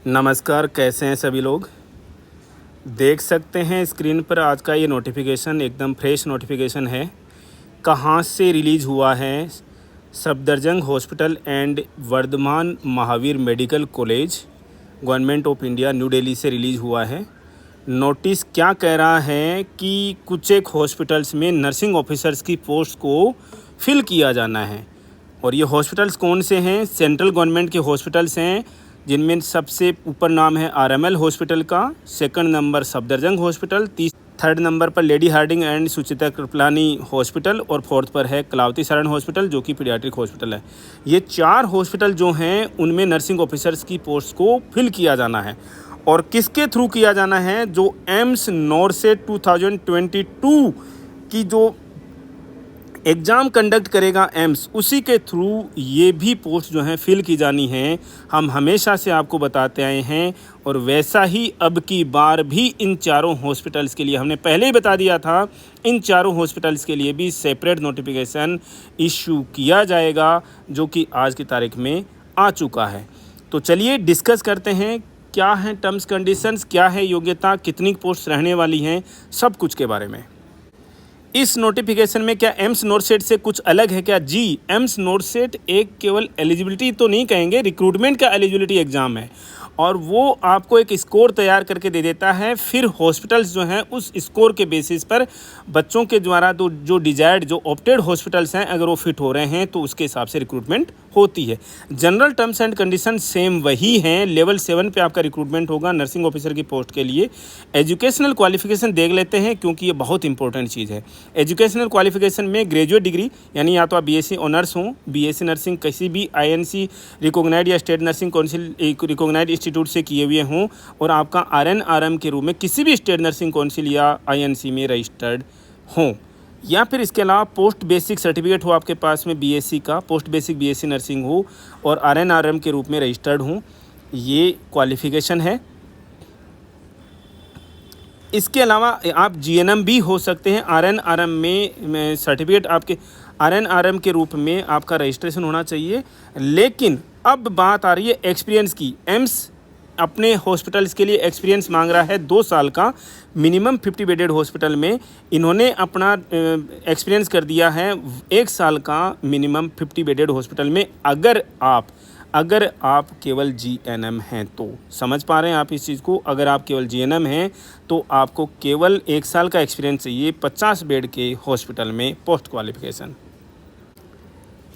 नमस्कार, कैसे हैं सभी लोग। देख सकते हैं स्क्रीन पर आज का ये नोटिफिकेशन एकदम फ्रेश नोटिफिकेशन है। कहाँ से रिलीज़ हुआ है? Safdarjung hospital and Vardhman Mahavir medical college, government of India, New Delhi से रिलीज़ हुआ है। नोटिस क्या कह रहा है कि कुछ एक हॉस्पिटल्स में नर्सिंग ऑफिसर्स की पोस्ट को फिल किया जाना है। और ये हॉस्पिटल्स कौन से हैं? सेंट्रल गवर्नमेंट के हॉस्पिटल्स हैं, जिनमें सबसे ऊपर नाम है आरएमएल हॉस्पिटल का, second number Safdarjung hospital, third number पर Lady Hardinge and Sucheta Kripalani hospital और फोर्थ पर है कलावती सारण हॉस्पिटल, जो कि पीडियाट्रिक हॉस्पिटल है। ये 4 हॉस्पिटल जो हैं उनमें नर्सिंग ऑफिसर्स की पोस्ट को फिल किया जाना है। और किसके थ्रू किया जाना है? जो एम्स नॉरसेट 2022 की जो एग्ज़ाम कंडक्ट करेगा एम्स, उसी के थ्रू ये भी पोस्ट जो हैं फिल की जानी है। हम हमेशा से आपको बताते आए हैं और वैसा ही अब की बार भी इन चारों हॉस्पिटल्स के लिए हमने पहले ही बता दिया था, इन चारों हॉस्पिटल्स के लिए भी सेपरेट नोटिफिकेशन इशू किया जाएगा, जो कि आज की तारीख में आ चुका है। तो चलिए डिस्कस करते हैं क्या हैं टर्म्स कंडीशंस, क्या है योग्यता, कितनी पोस्ट रहने वाली हैं, सब कुछ के बारे में। इस नोटिफिकेशन में क्या एम्स नॉरसेट से कुछ अलग है क्या? जी, एम्स नॉरसेट एक केवल एलिजिबिलिटी तो नहीं कहेंगे, रिक्रूटमेंट का एलिजिबिलिटी एग्ज़ाम है और वो आपको एक स्कोर तैयार करके दे देता है। फिर हॉस्पिटल्स जो हैं उस स्कोर के बेसिस पर बच्चों के द्वारा तो जो डिजायर्ड, जो ऑप्टेड हॉस्पिटल्स हैं, अगर वो फिट हो रहे हैं तो उसके हिसाब से रिक्रूटमेंट होती है। General terms and condition same वही हैं। लेवल 7 पे आपका रिक्रूटमेंट होगा नर्सिंग ऑफिसर की पोस्ट के लिए। एजुकेशनल क्वालिफिकेशन देख लेते हैं, क्योंकि ये बहुत इंपॉर्टेंट चीज़ है। एजुकेशनल क्वालिफिकेशन में ग्रेजुएट डिग्री, यानी या तो आप बीएससी ऑनर्स हों, बीएससी नर्सिंग किसी भी आईएनसी रिकॉग्नाइज्ड या state nursing council recognised institute से किए हुए हों, और आपका आरएनआरएम के रूप में किसी भी स्टेट नर्सिंग काउंसिल या आईएनसी में रजिस्टर्ड हों, या फिर इसके अलावा पोस्ट बेसिक सर्टिफिकेट हो आपके पास में बीएससी का, पोस्ट बेसिक बीएससी नर्सिंग हो और आरएनआरएम के रूप में रजिस्टर्ड हो, ये क्वालिफिकेशन है। इसके अलावा आप जीएनएम भी हो सकते हैं। आरएनआरएम में सर्टिफिकेट आपके आरएनआरएम के रूप में आपका रजिस्ट्रेशन होना चाहिए। लेकिन अब बात आ रही है एक्सपीरियंस की। एम्स अपने हॉस्पिटल्स के लिए एक्सपीरियंस मांग रहा है 2 साल का, मिनिमम 50 बेडेड हॉस्पिटल में। इन्होंने अपना एक्सपीरियंस कर दिया है 1 साल का मिनिमम 50 बेडेड हॉस्पिटल में, अगर आप केवल जीएनएम हैं तो। समझ पा रहे हैं आप इस चीज़ को? अगर आप केवल जीएनएम हैं तो आपको केवल 1 साल का एक्सपीरियंस चाहिए 50 बेड के हॉस्पिटल में, पोस्ट क्वालिफिकेशन।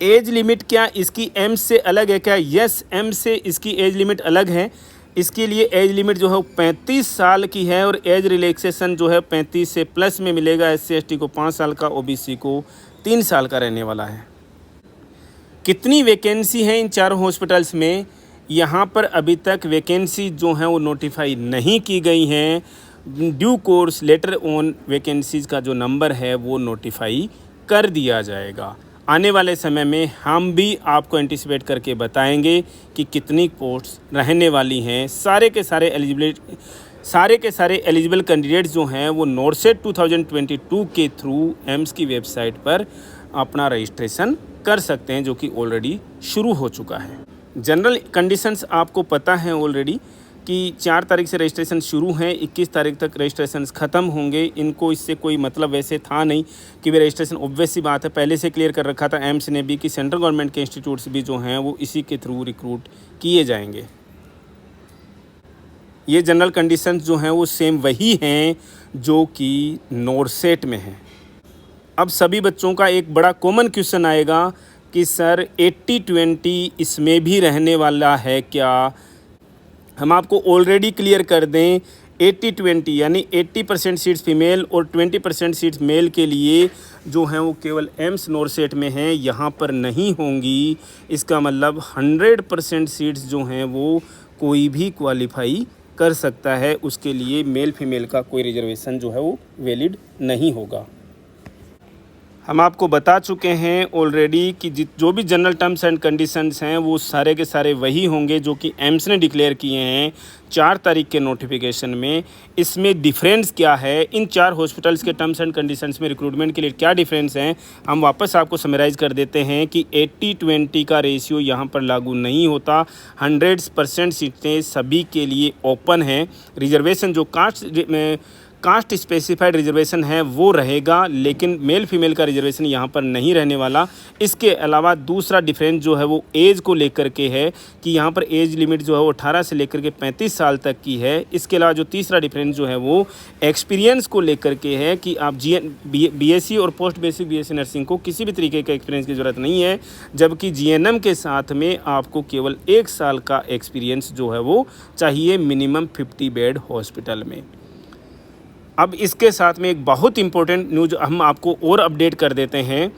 एज लिमिट क्या इसकी एम्स से अलग है क्या? यस, एम्स से इसकी एज लिमिट अलग है। इसके लिए एज लिमिट जो है 35 साल की है और एज रिलैक्सेशन जो है 35 से प्लस में मिलेगा। एससी एसटी को 5 साल का, ओबीसी को 3 साल का रहने वाला है। कितनी वैकेंसी हैं इन चारों हॉस्पिटल्स में? यहाँ पर अभी तक वैकेंसी जो हैं वो नोटिफाई नहीं की गई हैं। Due course later on vacancies का जो नंबर है वो नोटिफाई कर दिया जाएगा। आने वाले समय में हम भी आपको एंटिसिपेट करके बताएंगे कि कितनी पोस्ट्स रहने वाली हैं। सारे के सारे एलिजिबल कैंडिडेट्स जो हैं वो नॉरसेट 2022 के थ्रू एम्स की वेबसाइट पर अपना रजिस्ट्रेशन कर सकते हैं, जो कि ऑलरेडी शुरू हो चुका है। जनरल कंडीशंस आपको पता है ऑलरेडी कि 4 तारीख से रजिस्ट्रेशन शुरू हैं, 21 तारीख तक रजिस्ट्रेशन ख़त्म होंगे। इनको इससे कोई मतलब वैसे था नहीं कि वे रजिस्ट्रेशन, ऑब्वियस सी बात है, पहले से क्लियर कर रखा था एम्स ने भी कि सेंट्रल गवर्नमेंट के इंस्टीट्यूट्स भी जो हैं वो इसी के थ्रू रिक्रूट किए जाएंगे। ये जनरल कंडीशंस जो हैं वो सेम वही हैं जो कि नॉरसेट में हैं। अब सभी बच्चों का एक बड़ा कॉमन क्वेश्चन आएगा कि सर 80-20 इसमें भी रहने वाला है क्या? हम आपको ऑलरेडी क्लियर कर दें, 80-20 यानी 80% सीट्स फीमेल और 20% सीट्स मेल के लिए जो हैं वो केवल एम्स नॉरसेट में हैं, यहाँ पर नहीं होंगी। इसका मतलब 100% सीट्स जो हैं वो कोई भी क्वालिफाई कर सकता है, उसके लिए मेल फीमेल का कोई रिजर्वेशन जो है वो वैलिड नहीं होगा। हम आपको बता चुके हैं ऑलरेडी कि जो भी जनरल टर्म्स एंड कंडीशंस हैं वो सारे के सारे वही होंगे जो कि एम्स ने डिक्लेयर किए हैं 4 तारीख के नोटिफिकेशन में। इसमें डिफरेंस क्या है, इन 4 हॉस्पिटल्स के टर्म्स एंड कंडीशंस में रिक्रूटमेंट के लिए क्या डिफरेंस हैं, हम वापस आपको समराइज़ कर देते हैं कि 80-20 का रेशियो यहाँ पर लागू नहीं होता। 100% सीटें सभी के लिए ओपन हैं। रिजर्वेशन जो कास्ट स्पेसिफाइड रिजर्वेशन है वो रहेगा, लेकिन मेल फीमेल का रिजर्वेशन यहाँ पर नहीं रहने वाला। इसके अलावा दूसरा डिफरेंस जो है वो एज को लेकर के है कि यहाँ पर एज लिमिट जो है वो 18 से लेकर के 35 साल तक की है। इसके अलावा जो तीसरा डिफरेंस जो है वो एक्सपीरियंस को लेकर के है कि आप बीएससी और पोस्ट बेसिक बीएससी नर्सिंग को किसी भी तरीके का एक्सपीरियंस की ज़रूरत नहीं है, जबकि जीएनएम के साथ में आपको केवल 1 साल का एक्सपीरियंस जो है वो चाहिए मिनिमम 50 बेड हॉस्पिटल में। अब इसके साथ में एक बहुत इंपॉर्टेंट न्यूज़ हम आपको और अपडेट कर देते हैं।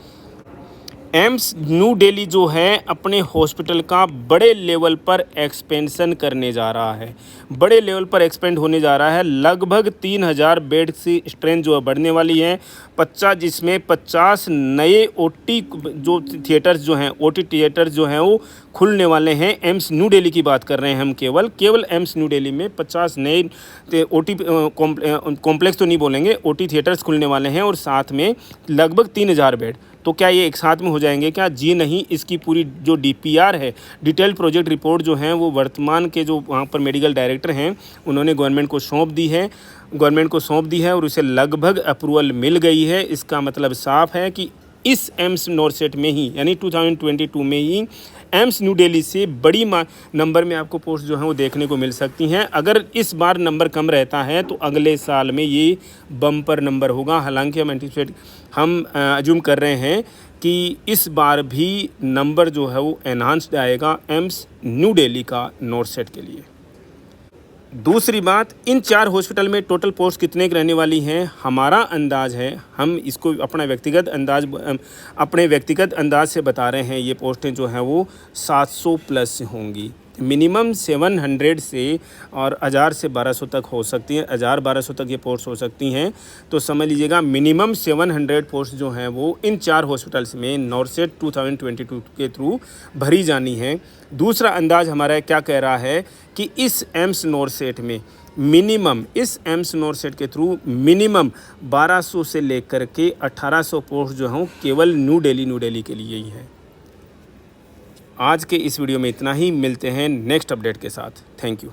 एम्स न्यू दिल्ली जो है अपने हॉस्पिटल का बड़े लेवल पर एक्सपेंशन करने जा रहा है, बड़े लेवल पर एक्सपेंड होने जा रहा है। लगभग 3000 बेड की स्ट्रेंथ जो है बढ़ने वाली है। 50 जिसमें 50 नए ओटी जो थिएटर्स जो हैं, ओटी थिएटर्स जो हैं वो खुलने वाले हैं। एम्स न्यू दिल्ली की बात कर रहे हैं हम, केवल एम्स न्यू दिल्ली में 50 नए ओटी कॉम्प्लेक्स तो नहीं बोलेंगे, ओटी थिएटर्स खुलने वाले हैं और साथ में लगभग 3000 बेड। तो क्या ये एक साथ में हो जाएंगे क्या? जी नहीं। इसकी पूरी जो डीपीआर है, डिटेल प्रोजेक्ट रिपोर्ट जो है वो वर्तमान के जो वहाँ पर मेडिकल डायरेक्टर हैं उन्होंने गवर्नमेंट को सौंप दी है और उसे लगभग अप्रूवल मिल गई है। इसका मतलब साफ है कि इस एम्स नॉरसेट में ही यानी 2022 में ही एम्स न्यू दिल्ली से बड़ी नंबर में आपको पोस्ट जो है वो देखने को मिल सकती हैं। अगर इस बार नंबर कम रहता है तो अगले साल में ये बम्पर नंबर होगा। हालांकि हम अज्यूम कर रहे हैं कि इस बार भी नंबर जो है वो एनहांस्ड आएगा एम्स न्यू दिल्ली का नॉरसेट के लिए। दूसरी बात, इन 4 हॉस्पिटल में टोटल पोस्ट कितने की रहने वाली हैं, हमारा अंदाज़ है, हम इसको अपने व्यक्तिगत अंदाज से बता रहे हैं। ये पोस्टें जो हैं वो 700 प्लस होंगी। मिनिमम 700 से और 1000 से 1200 तक हो सकती हैं, 1000-1200 तक ये पोस्ट हो सकती हैं। तो समझ लीजिएगा मिनिमम 700 पोस्ट जो हैं वो इन 4 हॉस्पिटल्स में नॉरसेट 2022 के थ्रू भरी जानी है। दूसरा अंदाज़ हमारा क्या कह रहा है कि इस एम्स नॉरसेट के थ्रू मिनिमम 1200 से लेकर के 1800 पोस्ट जो हों केवल न्यू दिल्ली के लिए ही है। आज के इस वीडियो में इतना ही, मिलते हैं नेक्स्ट अपडेट के साथ। Thank you.